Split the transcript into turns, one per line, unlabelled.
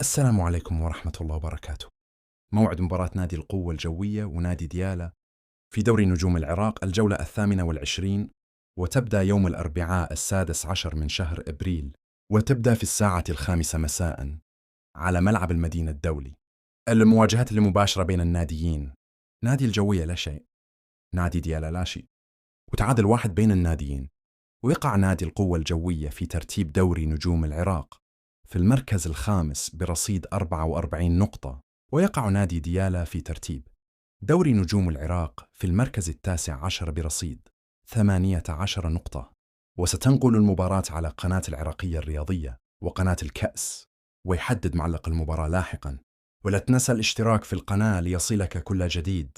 السلام عليكم ورحمة الله وبركاته. موعد مباراة نادي القوة الجوية ونادي ديالا في دوري نجوم العراق الجولة 28، وتبدأ يوم الأربعاء 16 من شهر إبريل، وتبدأ في الساعة 5 مساء على ملعب المدينة الدولي. المواجهات المباشرة بين الناديين: نادي الجوية لا شيء، نادي ديالا لا شيء، وتعادل واحد بين الناديين. ويقع نادي القوة الجوية في ترتيب دوري نجوم العراق في المركز الخامس برصيد 44 نقطة، ويقع نادي ديالا في ترتيب دوري نجوم العراق في المركز التاسع عشر برصيد 18 نقطة. وستنقل المباراة على قناة العراقية الرياضية وقناة الكأس، ويحدد معلق المباراة لاحقاً. ولا تنسى الاشتراك في القناة ليصلك كل جديد.